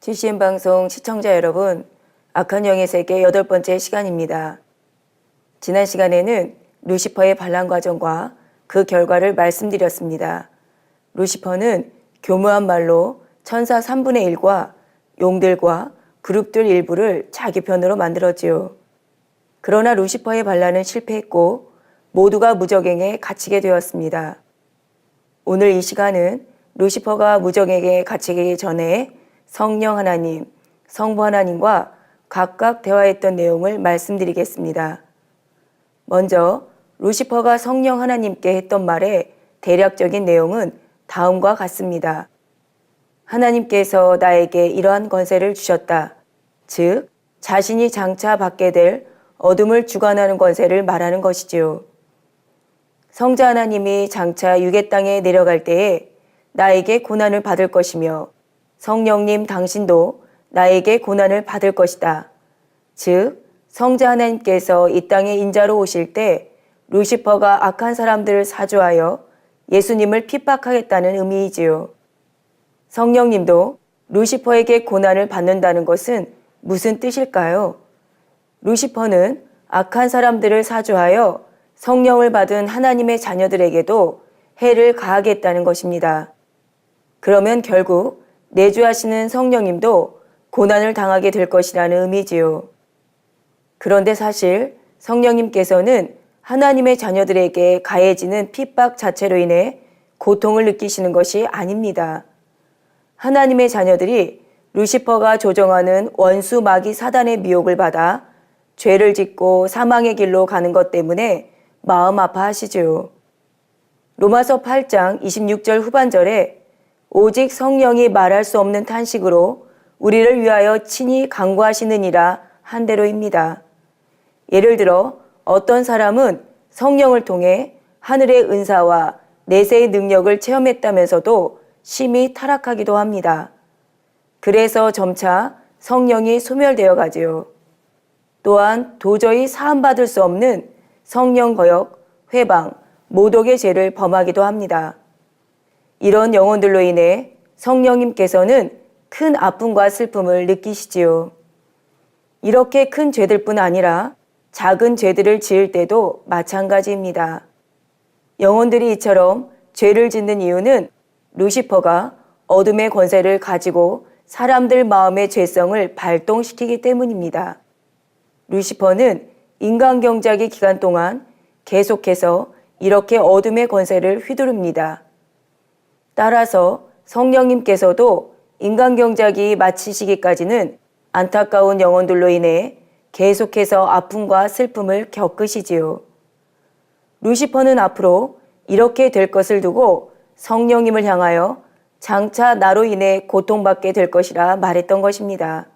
GCN 방송 시청자 여러분, 악한 영의 세계 8번째 시간입니다. 지난 시간에는 루시퍼의 반란 과정과 그 결과를 말씀드렸습니다. 루시퍼는 교묘한 말로 천사 3분의 1과 용들과 그룹들 일부를 자기 편으로 만들었지요. 그러나 루시퍼의 반란은 실패했고 모두가 무적행에 갇히게 되었습니다. 오늘 이 시간은 루시퍼가 무적행에 갇히기 전에 성령 하나님, 성부 하나님과 각각 대화했던 내용을 말씀드리겠습니다. 먼저 루시퍼가 성령 하나님께 했던 말의 대략적인 내용은 다음과 같습니다. 하나님께서 나에게 이러한 권세를 주셨다. 즉, 자신이 장차 받게 될 어둠을 주관하는 권세를 말하는 것이지요. 성자 하나님이 장차 유괴 땅에 내려갈 때에 나에게 고난을 받을 것이며 성령님 당신도 나에게 고난을 받을 것이다. 즉, 성자 하나님께서 이 땅에 인자로 오실 때 루시퍼가 악한 사람들을 사주하여 예수님을 핍박하겠다는 의미이지요. 성령님도 루시퍼에게 고난을 받는다는 것은 무슨 뜻일까요? 루시퍼는 악한 사람들을 사주하여 성령을 받은 하나님의 자녀들에게도 해를 가하겠다는 것입니다. 그러면 결국 내주하시는 성령님도 고난을 당하게 될 것이라는 의미지요. 그런데 사실 성령님께서는 하나님의 자녀들에게 가해지는 핍박 자체로 인해 고통을 느끼시는 것이 아닙니다. 하나님의 자녀들이 루시퍼가 조정하는 원수 마귀 사단의 미혹을 받아 죄를 짓고 사망의 길로 가는 것 때문에 마음 아파하시죠. 로마서 8장 26절 후반절에 오직 성령이 말할 수 없는 탄식으로 우리를 위하여 친히 간구하시느니라 한 대로입니다. 예를 들어 어떤 사람은 성령을 통해 하늘의 은사와 내세의 능력을 체험했다면서도 심히 타락하기도 합니다. 그래서 점차 성령이 소멸되어 가지요. 또한 도저히 사함받을 수 없는 성령 거역, 회방, 모독의 죄를 범하기도 합니다. 이런 영혼들로 인해 성령님께서는 큰 아픔과 슬픔을 느끼시지요. 이렇게 큰 죄들뿐 아니라 작은 죄들을 지을 때도 마찬가지입니다. 영혼들이 이처럼 죄를 짓는 이유는 루시퍼가 어둠의 권세를 가지고 사람들 마음의 죄성을 발동시키기 때문입니다. 루시퍼는 인간 경작의 기간 동안 계속해서 이렇게 어둠의 권세를 휘두릅니다. 따라서 성령님께서도 인간 경작이 마치시기까지는 안타까운 영혼들로 인해 계속해서 아픔과 슬픔을 겪으시지요. 루시퍼는 앞으로 이렇게 될 것을 두고 성령님을 향하여 장차 나로 인해 고통받게 될 것이라 말했던 것입니다.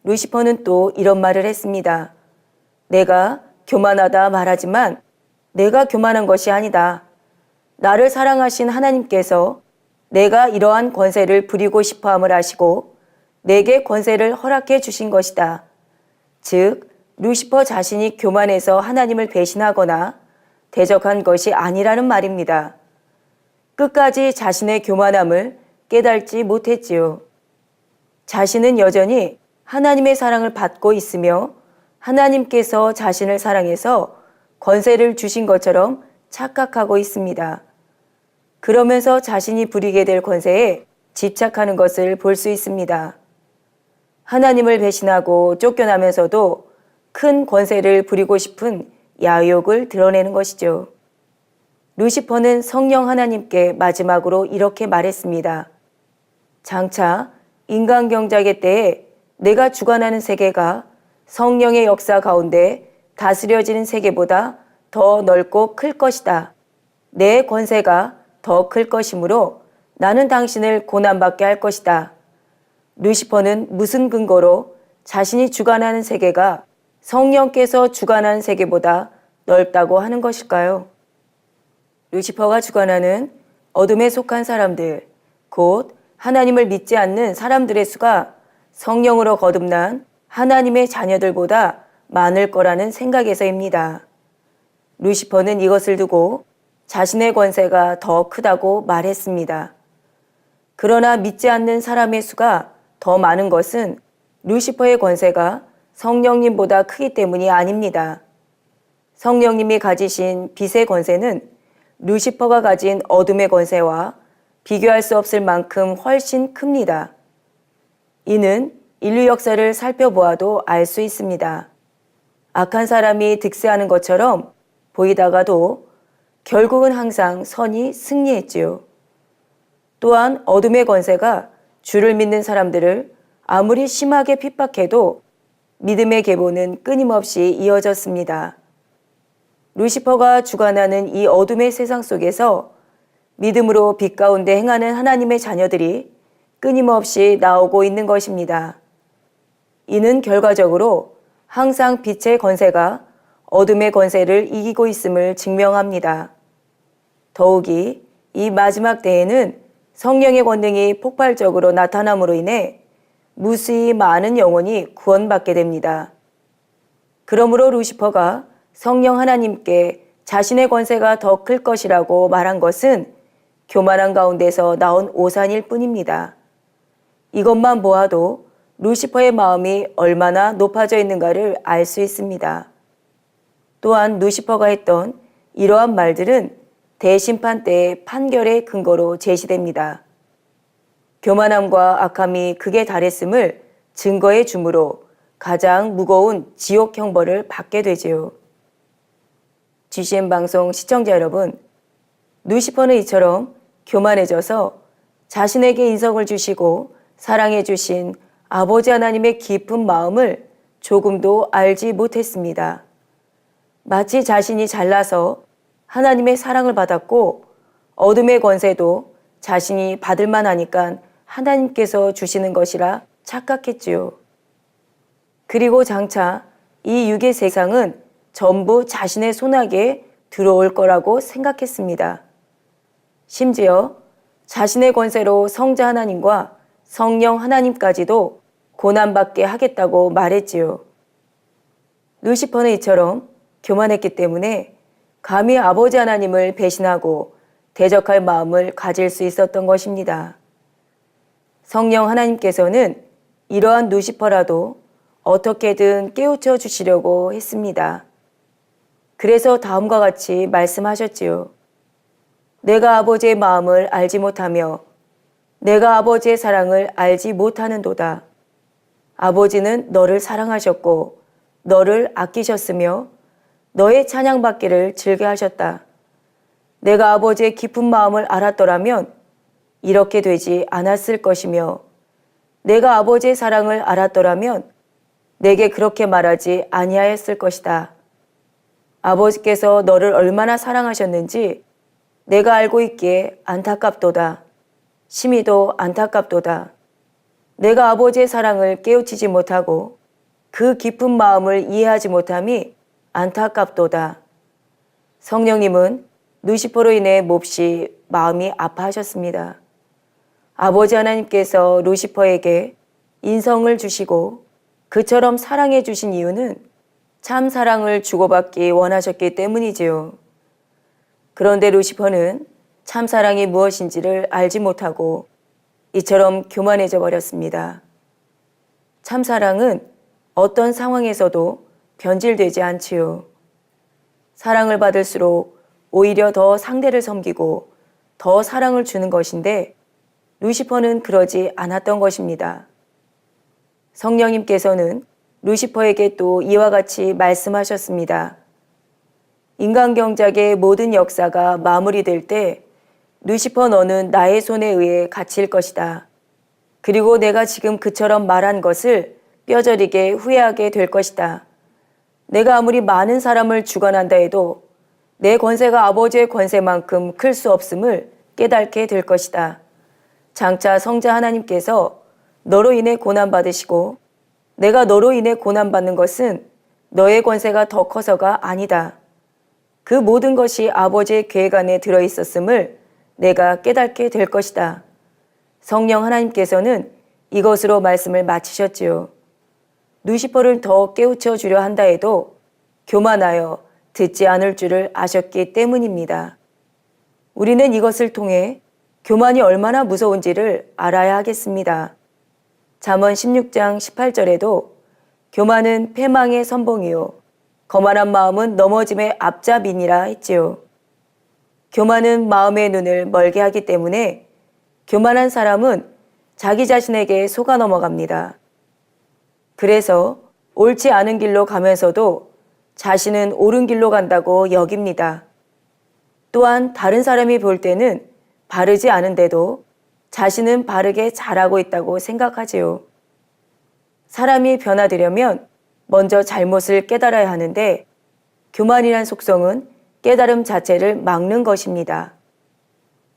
루시퍼는 또 이런 말을 했습니다. 내가 교만하다 말하지만 내가 교만한 것이 아니다. 나를 사랑하신 하나님께서 내가 이러한 권세를 부리고 싶어함을 아시고 내게 권세를 허락해 주신 것이다. 즉, 루시퍼 자신이 교만해서 하나님을 배신하거나 대적한 것이 아니라는 말입니다. 끝까지 자신의 교만함을 깨달지 못했지요. 자신은 여전히 하나님의 사랑을 받고 있으며 하나님께서 자신을 사랑해서 권세를 주신 것처럼 착각하고 있습니다. 그러면서 자신이 부리게 될 권세에 집착하는 것을 볼 수 있습니다. 하나님을 배신하고 쫓겨나면서도 큰 권세를 부리고 싶은 야욕을 드러내는 것이죠. 루시퍼는 성령 하나님께 마지막으로 이렇게 말했습니다. 장차 인간 경작의 때에 내가 주관하는 세계가 성령의 역사 가운데 다스려지는 세계보다 더 넓고 클 것이다. 내 권세가 더 클 것이므로 나는 당신을 고난받게 할 것이다. 루시퍼는 무슨 근거로 자신이 주관하는 세계가 성령께서 주관하는 세계보다 넓다고 하는 것일까요? 루시퍼가 주관하는 어둠에 속한 사람들, 곧 하나님을 믿지 않는 사람들의 수가 성령으로 거듭난 하나님의 자녀들보다 많을 거라는 생각에서입니다. 루시퍼는 이것을 두고 자신의 권세가 더 크다고 말했습니다. 그러나 믿지 않는 사람의 수가 더 많은 것은 루시퍼의 권세가 성령님보다 크기 때문이 아닙니다. 성령님이 가지신 빛의 권세는 루시퍼가 가진 어둠의 권세와 비교할 수 없을 만큼 훨씬 큽니다. 이는 인류 역사를 살펴보아도 알 수 있습니다. 악한 사람이 득세하는 것처럼 보이다가도 결국은 항상 선이 승리했지요. 또한 어둠의 권세가 주를 믿는 사람들을 아무리 심하게 핍박해도 믿음의 계보는 끊임없이 이어졌습니다. 루시퍼가 주관하는 이 어둠의 세상 속에서 믿음으로 빛 가운데 행하는 하나님의 자녀들이 끊임없이 나오고 있는 것입니다. 이는 결과적으로 항상 빛의 권세가 어둠의 권세를 이기고 있음을 증명합니다. 더욱이 이 마지막 때에는 성령의 권능이 폭발적으로 나타남으로 인해 무수히 많은 영혼이 구원받게 됩니다. 그러므로 루시퍼가 성령 하나님께 자신의 권세가 더 클 것이라고 말한 것은 교만한 가운데서 나온 오산일 뿐입니다. 이것만 보아도 루시퍼의 마음이 얼마나 높아져 있는가를 알 수 있습니다. 또한 루시퍼가 했던 이러한 말들은 대심판 때의 판결의 근거로 제시됩니다. 교만함과 악함이 극에 달했음을 증거해 주므로 가장 무거운 지옥 형벌을 받게 되지요. GCN 방송 시청자 여러분, 루시퍼는 이처럼 교만해져서 자신에게 인성을 주시고 사랑해 주신 아버지 하나님의 깊은 마음을 조금도 알지 못했습니다. 마치 자신이 잘나서 하나님의 사랑을 받았고 어둠의 권세도 자신이 받을 만하니까 하나님께서 주시는 것이라 착각했지요. 그리고 장차 이 육의 세상은 전부 자신의 손아귀에 들어올 거라고 생각했습니다. 심지어 자신의 권세로 성자 하나님과 성령 하나님까지도 고난받게 하겠다고 말했지요. 루시퍼는 이처럼 교만했기 때문에 감히 아버지 하나님을 배신하고 대적할 마음을 가질 수 있었던 것입니다. 성령 하나님께서는 이러한 루시퍼라도 어떻게든 깨우쳐 주시려고 했습니다. 그래서 다음과 같이 말씀하셨지요. 내가 아버지의 마음을 알지 못하며 내가 아버지의 사랑을 알지 못하는도다. 아버지는 너를 사랑하셨고 너를 아끼셨으며 너의 찬양받기를 즐겨하셨다. 내가 아버지의 깊은 마음을 알았더라면 이렇게 되지 않았을 것이며 내가 아버지의 사랑을 알았더라면 내게 그렇게 말하지 아니하였을 것이다. 아버지께서 너를 얼마나 사랑하셨는지 내가 알고 있기에 안타깝도다. 심히도 안타깝도다. 내가 아버지의 사랑을 깨우치지 못하고 그 깊은 마음을 이해하지 못함이 안타깝도다. 성령님은 루시퍼로 인해 몹시 마음이 아파하셨습니다. 아버지 하나님께서 루시퍼에게 인성을 주시고 그처럼 사랑해 주신 이유는 참 사랑을 주고받기 원하셨기 때문이지요. 그런데 루시퍼는 참 사랑이 무엇인지를 알지 못하고 이처럼 교만해져 버렸습니다. 참 사랑은 어떤 상황에서도 변질되지 않지요. 사랑을 받을수록 오히려 더 상대를 섬기고 더 사랑을 주는 것인데 루시퍼는 그러지 않았던 것입니다. 성령님께서는 루시퍼에게 또 이와 같이 말씀하셨습니다. 인간 경작의 모든 역사가 마무리될 때 루시퍼 너는 나의 손에 의해 갇힐 것이다. 그리고 내가 지금 그처럼 말한 것을 뼈저리게 후회하게 될 것이다. 내가 아무리 많은 사람을 주관한다 해도 내 권세가 아버지의 권세만큼 클 수 없음을 깨닫게 될 것이다. 장차 성자 하나님께서 너로 인해 고난받으시고 내가 너로 인해 고난받는 것은 너의 권세가 더 커서가 아니다. 그 모든 것이 아버지의 계획 안에 들어있었음을 내가 깨닫게 될 것이다. 성령 하나님께서는 이것으로 말씀을 마치셨지요. 루시퍼를 더 깨우쳐 주려 한다 해도 교만하여 듣지 않을 줄을 아셨기 때문입니다. 우리는 이것을 통해 교만이 얼마나 무서운지를 알아야 하겠습니다. 잠언 16장 18절에도 교만은 패망의 선봉이요 거만한 마음은 넘어짐의 앞잡이니라 했지요. 교만은 마음의 눈을 멀게 하기 때문에 교만한 사람은 자기 자신에게 속아 넘어갑니다. 그래서 옳지 않은 길로 가면서도 자신은 옳은 길로 간다고 여깁니다. 또한 다른 사람이 볼 때는 바르지 않은데도 자신은 바르게 잘하고 있다고 생각하지요. 사람이 변화되려면 먼저 잘못을 깨달아야 하는데 교만이란 속성은 깨달음 자체를 막는 것입니다.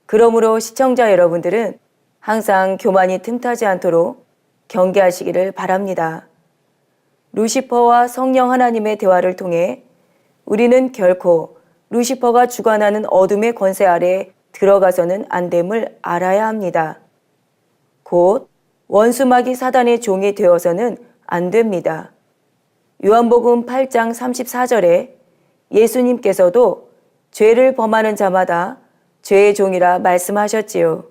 그러므로 시청자 여러분들은 항상 교만이 틈타지 않도록 경계하시기를 바랍니다. 루시퍼와 성령 하나님의 대화를 통해 우리는 결코 루시퍼가 주관하는 어둠의 권세 아래 들어가서는 안 됨을 알아야 합니다. 곧 원수마귀 사단의 종이 되어서는 안 됩니다. 요한복음 8장 34절에 예수님께서도 죄를 범하는 자마다 죄의 종이라 말씀하셨지요.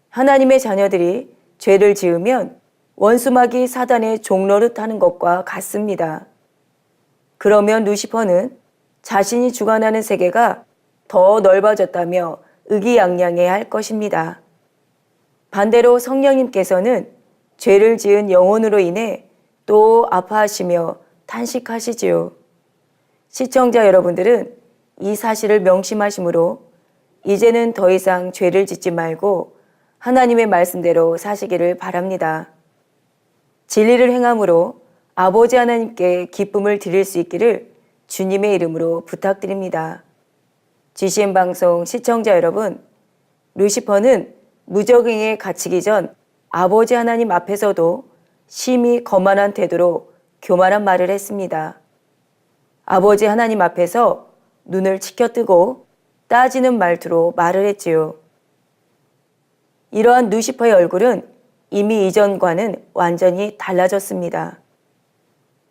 하나님의 자녀들이 죄를 지으면 원수마귀 사단의 종노릇 하는 것과 같습니다. 그러면 루시퍼는 자신이 주관하는 세계가 더 넓어졌다며 의기양양해야 할 것입니다. 반대로 성령님께서는 죄를 지은 영혼으로 인해 또 아파하시며 탄식하시지요. 시청자 여러분들은 이 사실을 명심하심으로 이제는 더 이상 죄를 짓지 말고 하나님의 말씀대로 사시기를 바랍니다. 진리를 행함으로 아버지 하나님께 기쁨을 드릴 수 있기를 주님의 이름으로 부탁드립니다. GCN 방송 시청자 여러분, 루시퍼는 무적행에 갇히기 전 아버지 하나님 앞에서도 심히 거만한 태도로 교만한 말을 했습니다. 아버지 하나님 앞에서 눈을 치켜뜨고 따지는 말투로 말을 했지요. 이러한 루시퍼의 얼굴은 이미 이전과는 완전히 달라졌습니다.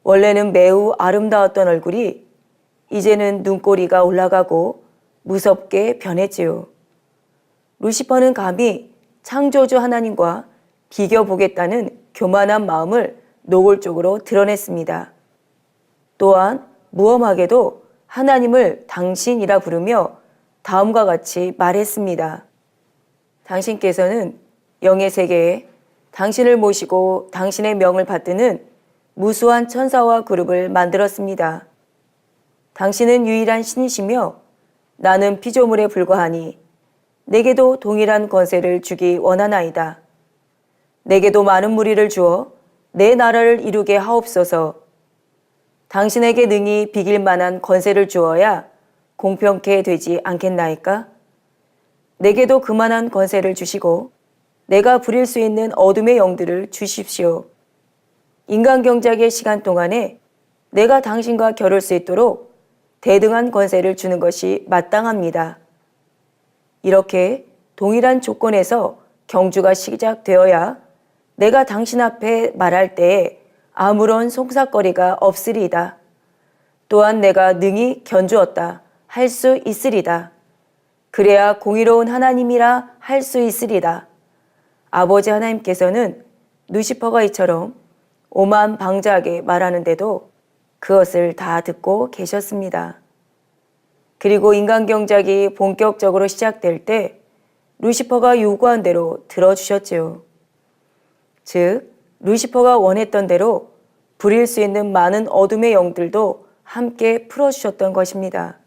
원래는 매우 아름다웠던 얼굴이 이제는 눈꼬리가 올라가고 무섭게 변했지요. 루시퍼는 감히 창조주 하나님과 비교보겠다는 교만한 마음을 노골적으로 드러냈습니다. 또한 무엄하게도 하나님을 당신이라 부르며 다음과 같이 말했습니다. 당신께서는 영의 세계에 당신을 모시고 당신의 명을 받드는 무수한 천사와 그룹을 만들었습니다. 당신은 유일한 신이시며 나는 피조물에 불과하니 내게도 동일한 권세를 주기 원하나이다. 내게도 많은 무리를 주어 내 나라를 이루게 하옵소서. 당신에게 능히 비길 만한 권세를 주어야 공평케 되지 않겠나이까? 내게도 그만한 권세를 주시고 내가 부릴 수 있는 어둠의 영들을 주십시오. 인간 경작의 시간 동안에 내가 당신과 겨룰 수 있도록 대등한 권세를 주는 것이 마땅합니다. 이렇게 동일한 조건에서 경주가 시작되어야 내가 당신 앞에 말할 때에 아무런 속삭거리가 없으리이다. 또한 내가 능히 견주었다 할 수 있으리다. 그래야 공의로운 하나님이라 할 수 있으리다. 아버지 하나님께서는 루시퍼가 이처럼 오만방자하게 말하는데도 그것을 다 듣고 계셨습니다. 그리고 인간 경작이 본격적으로 시작될 때 루시퍼가 요구한 대로 들어주셨지요. 즉 루시퍼가 원했던 대로 부릴 수 있는 많은 어둠의 영들도 함께 풀어주셨던 것입니다.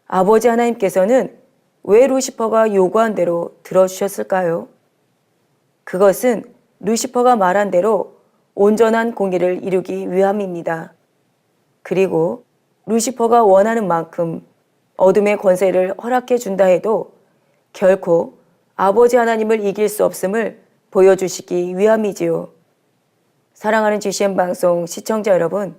아버지 하나님께서는 왜 루시퍼가 요구한 대로 들어주셨을까요? 그것은 루시퍼가 말한 대로 온전한 공의를 이루기 위함입니다. 그리고 루시퍼가 원하는 만큼 어둠의 권세를 허락해 준다 해도 결코 아버지 하나님을 이길 수 없음을 보여주시기 위함이지요. 사랑하는 GCN 방송 시청자 여러분,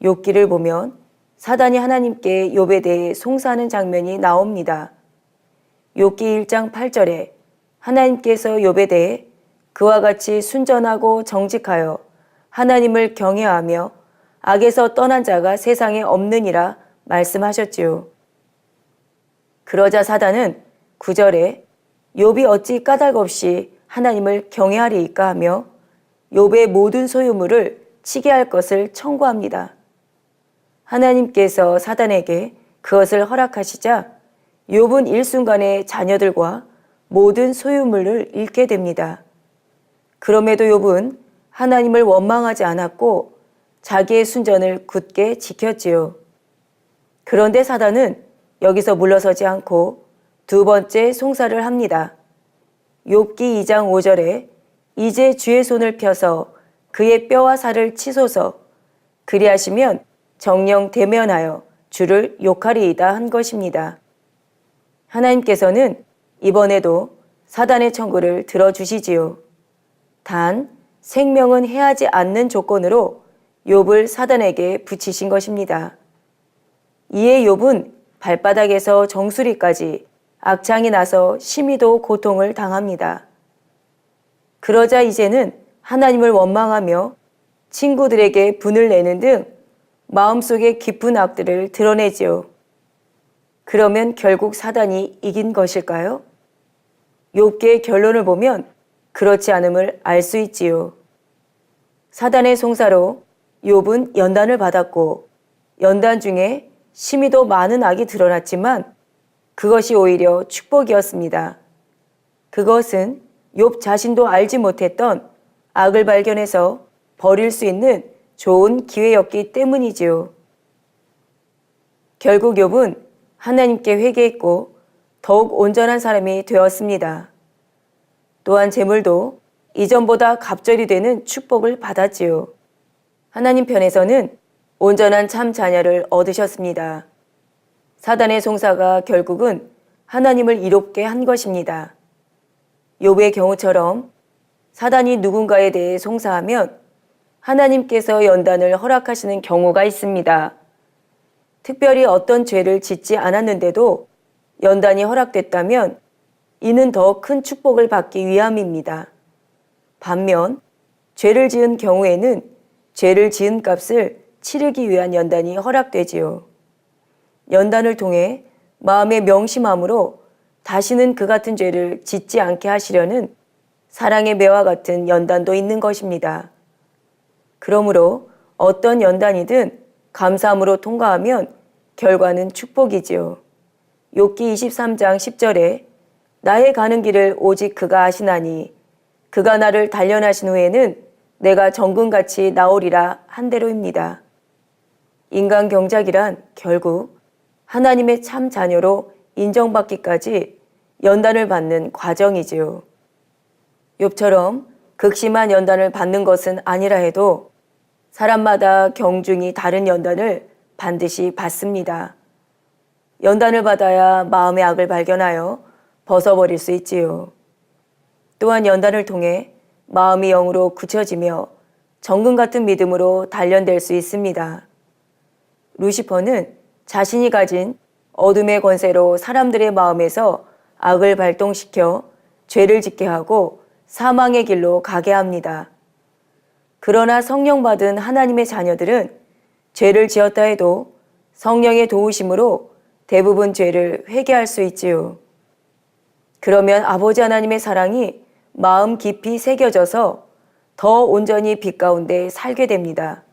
욥기를 보면 사단이 하나님께 욥에 대해 송사하는 장면이 나옵니다. 욥기 1장 8절에 하나님께서 욥에 대해 그와 같이 순전하고 정직하여 하나님을 경외하며 악에서 떠난 자가 세상에 없느니라 말씀하셨지요. 그러자 사단은 9절에 욥이 어찌 까닭없이 하나님을 경외하리이까 하며 욥의 모든 소유물을 치게 할 것을 청구합니다. 하나님께서 사단에게 그것을 허락하시자 욥은 일순간에 자녀들과 모든 소유물을 잃게 됩니다. 그럼에도 욥은 하나님을 원망하지 않았고 자기의 순전을 굳게 지켰지요. 그런데 사단은 여기서 물러서지 않고 두 번째 송사를 합니다. 욥기 2장 5절에 이제 주의 손을 펴서 그의 뼈와 살을 치소서 그리하시면 정령 대면하여 주를 욕하리이다 한 것입니다. 하나님께서는 이번에도 사단의 청구를 들어주시지요. 단 생명은 해하지 않는 조건으로 욥을 사단에게 붙이신 것입니다. 이에 욥은 발바닥에서 정수리까지 악창이 나서 심히도 고통을 당합니다. 그러자 이제는 하나님을 원망하며 친구들에게 분을 내는 등 마음속의 깊은 악들을 드러내지요. 그러면 결국 사단이 이긴 것일까요? 욥기의 결론을 보면 그렇지 않음을 알 수 있지요. 사단의 송사로 욥은 연단을 받았고 연단 중에 심히도 많은 악이 드러났지만 그것이 오히려 축복이었습니다. 그것은 욥 자신도 알지 못했던 악을 발견해서 버릴 수 있는 좋은 기회였기 때문이지요. 결국 욥은 하나님께 회개했고 더욱 온전한 사람이 되었습니다. 또한 재물도 이전보다 갑절이 되는 축복을 받았지요. 하나님 편에서는 온전한 참 자녀를 얻으셨습니다. 사단의 송사가 결국은 하나님을 이롭게 한 것입니다. 욥의 경우처럼 사단이 누군가에 대해 송사하면 하나님께서 연단을 허락하시는 경우가 있습니다. 특별히 어떤 죄를 짓지 않았는데도 연단이 허락됐다면 이는 더 큰 축복을 받기 위함입니다. 반면 죄를 지은 경우에는 죄를 지은 값을 치르기 위한 연단이 허락되지요. 연단을 통해 마음의 명심함으로 다시는 그 같은 죄를 짓지 않게 하시려는 사랑의 매와 같은 연단도 있는 것입니다. 그러므로 어떤 연단이든 감사함으로 통과하면 결과는 축복이지요. 욥기 23장 10절에 나의 가는 길을 오직 그가 아시나니 그가 나를 단련하신 후에는 내가 정금같이 나오리라 한 대로입니다. 인간 경작이란 결국 하나님의 참 자녀로 인정받기까지 연단을 받는 과정이지요. 욥처럼 극심한 연단을 받는 것은 아니라 해도 사람마다 경중이 다른 연단을 반드시 받습니다. 연단을 받아야 마음의 악을 발견하여 벗어버릴 수 있지요. 또한 연단을 통해 마음이 영으로 굳혀지며 정금 같은 믿음으로 단련될 수 있습니다. 루시퍼는 자신이 가진 어둠의 권세로 사람들의 마음에서 악을 발동시켜 죄를 짓게 하고 사망의 길로 가게 합니다. 그러나 성령 받은 하나님의 자녀들은 죄를 지었다 해도 성령의 도우심으로 대부분 죄를 회개할 수 있지요. 그러면 아버지 하나님의 사랑이 마음 깊이 새겨져서 더 온전히 빛 가운데 살게 됩니다.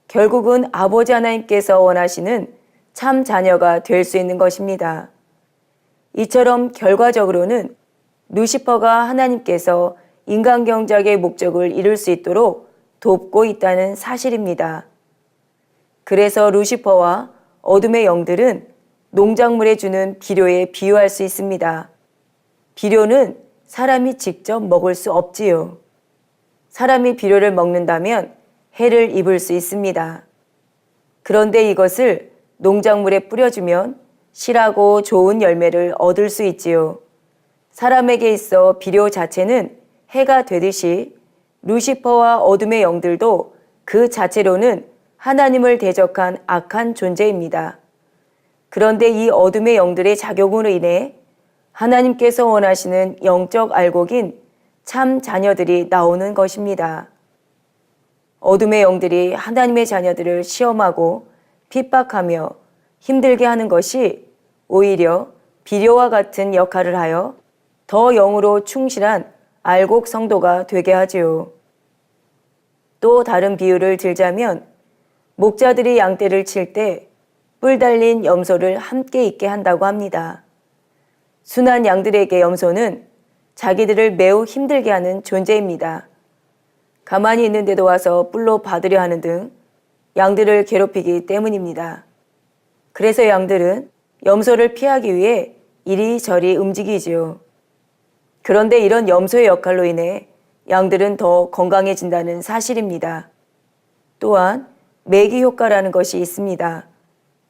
결국은 아버지 하나님께서 원하시는 참 자녀가 될 수 있는 것입니다. 이처럼 결과적으로는 루시퍼가 하나님께서 인간 경작의 목적을 이룰 수 있도록 돕고 있다는 사실입니다. 그래서 루시퍼와 어둠의 영들은 농작물에 주는 비료에 비유할 수 있습니다. 비료는 사람이 직접 먹을 수 없지요. 사람이 비료를 먹는다면 해를 입을 수 있습니다. 그런데 이것을 농작물에 뿌려주면 실하고 좋은 열매를 얻을 수 있지요. 사람에게 있어 비료 자체는 해가 되듯이 루시퍼와 어둠의 영들도 그 자체로는 하나님을 대적한 악한 존재입니다. 그런데 이 어둠의 영들의 작용으로 인해 하나님께서 원하시는 영적 알곡인 참 자녀들이 나오는 것입니다. 어둠의 영들이 하나님의 자녀들을 시험하고 핍박하며 힘들게 하는 것이 오히려 비료와 같은 역할을 하여 더 영으로 충실한 알곡 성도가 되게 하지요. 또 다른 비유를 들자면 목자들이 양떼를 칠 때 뿔 달린 염소를 함께 있게 한다고 합니다. 순한 양들에게 염소는 자기들을 매우 힘들게 하는 존재입니다. 가만히 있는데도 와서 뿔로 받으려 하는 등 양들을 괴롭히기 때문입니다. 그래서 양들은 염소를 피하기 위해 이리저리 움직이지요. 그런데 이런 염소의 역할로 인해 양들은 더 건강해진다는 사실입니다. 또한 매기 효과라는 것이 있습니다.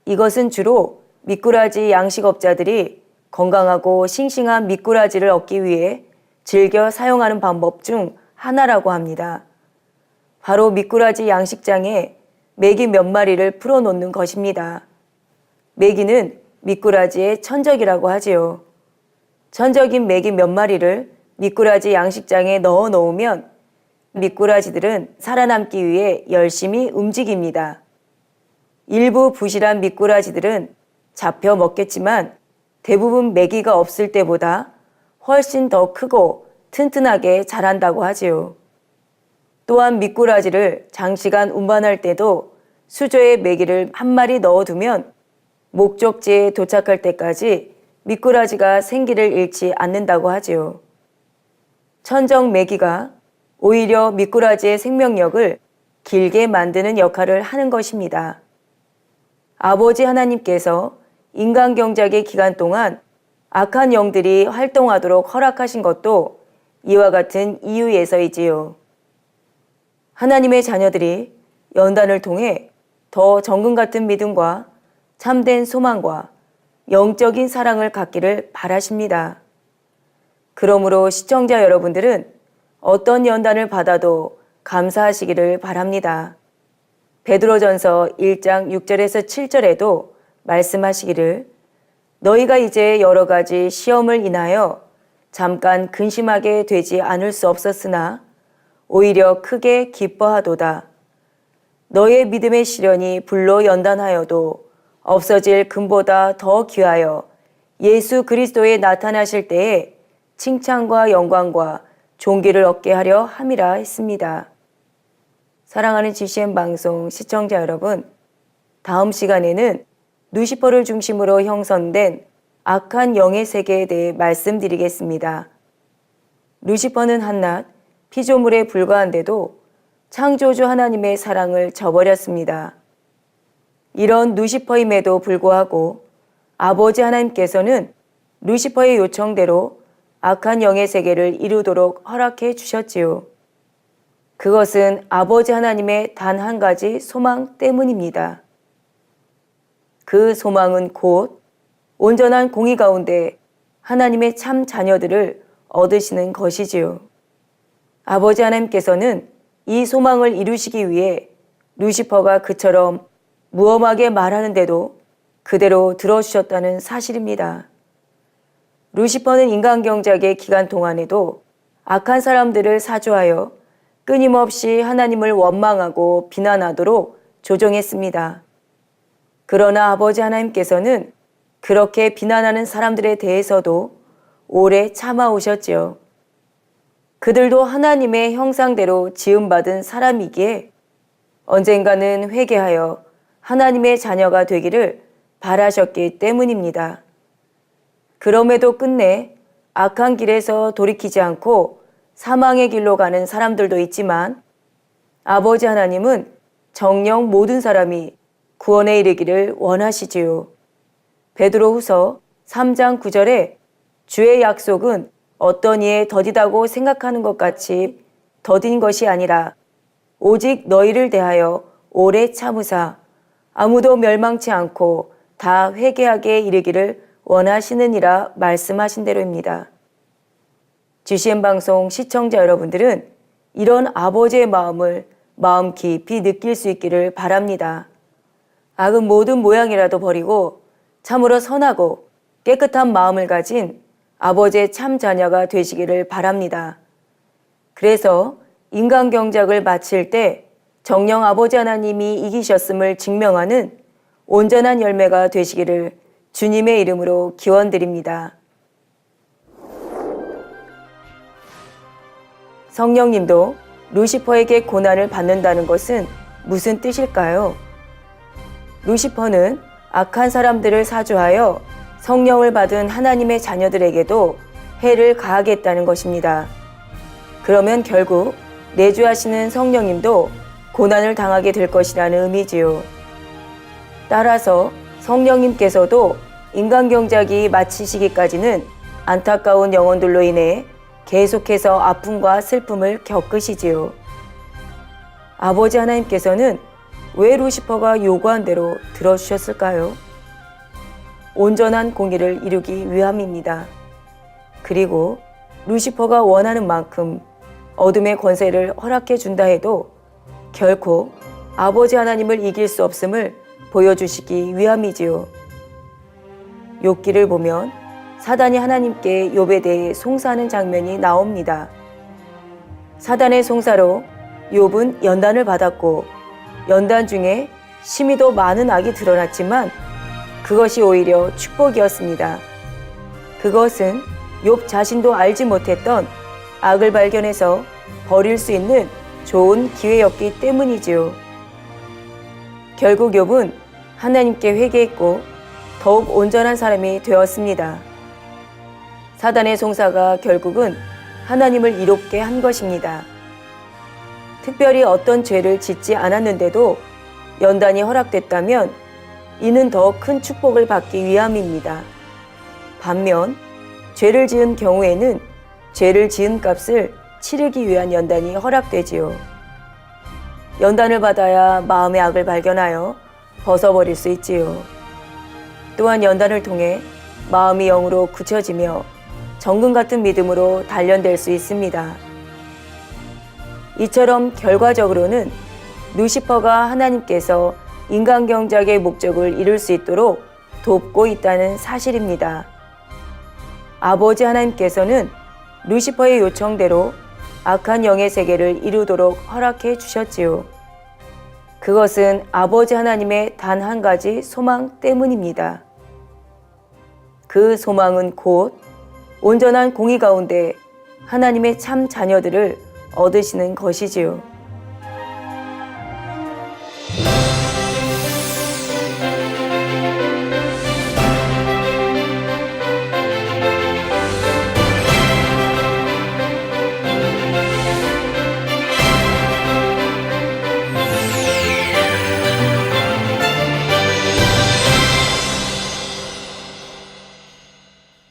이것은 주로 미꾸라지 양식업자들이 건강하고 싱싱한 미꾸라지를 얻기 위해 즐겨 사용하는 방법 중 하나라고 합니다. 바로 미꾸라지 양식장에 메기 몇 마리를 풀어놓는 것입니다. 메기는 미꾸라지의 천적이라고 하지요. 천적인 메기 몇 마리를 미꾸라지 양식장에 넣어 놓으면 미꾸라지들은 살아남기 위해 열심히 움직입니다. 일부 부실한 미꾸라지들은 잡혀 먹겠지만 대부분 메기가 없을 때보다 훨씬 더 크고 튼튼하게 자란다고 하지요. 또한 미꾸라지를 장시간 운반할 때도 수조에 메기를 한 마리 넣어두면 목적지에 도착할 때까지 미꾸라지가 생기를 잃지 않는다고 하지요. 천적 메기가 오히려 미꾸라지의 생명력을 길게 만드는 역할을 하는 것입니다. 아버지 하나님께서 인간 경작의 기간 동안 악한 영들이 활동하도록 허락하신 것도 이와 같은 이유에서이지요. 하나님의 자녀들이 연단을 통해 더 정금 같은 믿음과 참된 소망과 영적인 사랑을 갖기를 바라십니다. 그러므로 시청자 여러분들은 어떤 연단을 받아도 감사하시기를 바랍니다. 베드로전서 1장 6절에서 7절에도 말씀하시기를 너희가 이제 여러 가지 시험을 인하여 잠깐 근심하게 되지 않을 수 없었으나 오히려 크게 기뻐하도다. 너의 믿음의 시련이 불로 연단하여도 없어질 금보다 더 귀하여 예수 그리스도에 나타나실 때에 칭찬과 영광과 존귀를 얻게 하려 함이라 했습니다. 사랑하는 GCN 방송 시청자 여러분, 다음 시간에는 루시퍼를 중심으로 형성된 악한 영의 세계에 대해 말씀드리겠습니다. 루시퍼는 한낱 피조물에 불과한데도 창조주 하나님의 사랑을 저버렸습니다. 이런 루시퍼임에도 불구하고 아버지 하나님께서는 루시퍼의 요청대로 악한 영의 세계를 이루도록 허락해 주셨지요. 그것은 아버지 하나님의 단 한 가지 소망 때문입니다. 그 소망은 곧 온전한 공의 가운데 하나님의 참 자녀들을 얻으시는 것이지요. 아버지 하나님께서는 이 소망을 이루시기 위해 루시퍼가 그처럼 무엄하게 말하는데도 그대로 들어주셨다는 사실입니다. 루시퍼는 인간 경작의 기간 동안에도 악한 사람들을 사주하여 끊임없이 하나님을 원망하고 비난하도록 조종했습니다. 그러나 아버지 하나님께서는 그렇게 비난하는 사람들에 대해서도 오래 참아오셨지요. 그들도 하나님의 형상대로 지음받은 사람이기에 언젠가는 회개하여 하나님의 자녀가 되기를 바라셨기 때문입니다. 그럼에도 끝내 악한 길에서 돌이키지 않고 사망의 길로 가는 사람들도 있지만 아버지 하나님은 정녕 모든 사람이 구원에 이르기를 원하시지요. 베드로후서 3장 9절에 주의 약속은 어떤 이에 더디다고 생각하는 것 같이 더딘 것이 아니라 오직 너희를 대하여 오래 참으사 아무도 멸망치 않고 다 회개하게 이르기를 원하시느니라 말씀하신 대로입니다. GCN 방송 시청자 여러분들은 이런 아버지의 마음을 마음 깊이 느낄 수 있기를 바랍니다. 악은 모든 모양이라도 버리고 참으로 선하고 깨끗한 마음을 가진 아버지의 참 자녀가 되시기를 바랍니다. 그래서 인간 경작을 마칠 때 정녕 아버지 하나님이 이기셨음을 증명하는 온전한 열매가 되시기를 주님의 이름으로 기원드립니다. 성령님도 루시퍼에게 고난을 받는다는 것은 무슨 뜻일까요? 루시퍼는 악한 사람들을 사주하여 성령을 받은 하나님의 자녀들에게도 해를 가하겠다는 것입니다. 그러면 결국 내주하시는 성령님도 고난을 당하게 될 것이라는 의미지요. 따라서 성령님께서도 인간경작이 마치시기까지는 안타까운 영혼들로 인해 계속해서 아픔과 슬픔을 겪으시지요. 아버지 하나님께서는 왜 루시퍼가 요구한 대로 들어주셨을까요? 온전한 공의를 이루기 위함입니다. 그리고 루시퍼가 원하는 만큼 어둠의 권세를 허락해 준다 해도 결코 아버지 하나님을 이길 수 없음을 보여주시기 위함이지요. 욥기를 보면 사단이 하나님께 욥에 대해 송사하는 장면이 나옵니다. 사단의 송사로 욥은 연단을 받았고 연단 중에 심히도 많은 악이 드러났지만 그것이 오히려 축복이었습니다. 그것은 욥 자신도 알지 못했던 악을 발견해서 버릴 수 있는 좋은 기회였기 때문이지요. 결국 욥은 하나님께 회개했고 더욱 온전한 사람이 되었습니다. 사단의 송사가 결국은 하나님을 이롭게 한 것입니다. 특별히 어떤 죄를 짓지 않았는데도 연단이 허락됐다면 이는 더 큰 축복을 받기 위함입니다. 반면 죄를 지은 경우에는 죄를 지은 값을 치르기 위한 연단이 허락되지요. 연단을 받아야 마음의 악을 발견하여 벗어버릴 수 있지요. 또한 연단을 통해 마음이 영으로 굳혀지며 정금 같은 믿음으로 단련될 수 있습니다. 이처럼 결과적으로는 루시퍼가 하나님께서 인간경작의 목적을 이룰 수 있도록 돕고 있다는 사실입니다. 아버지 하나님께서는 루시퍼의 요청대로 악한 영의 세계를 이루도록 허락해 주셨지요. 그것은 아버지 하나님의 단 한 가지 소망 때문입니다. 그 소망은 곧 온전한 공의 가운데 하나님의 참 자녀들을 얻으시는 것이지요.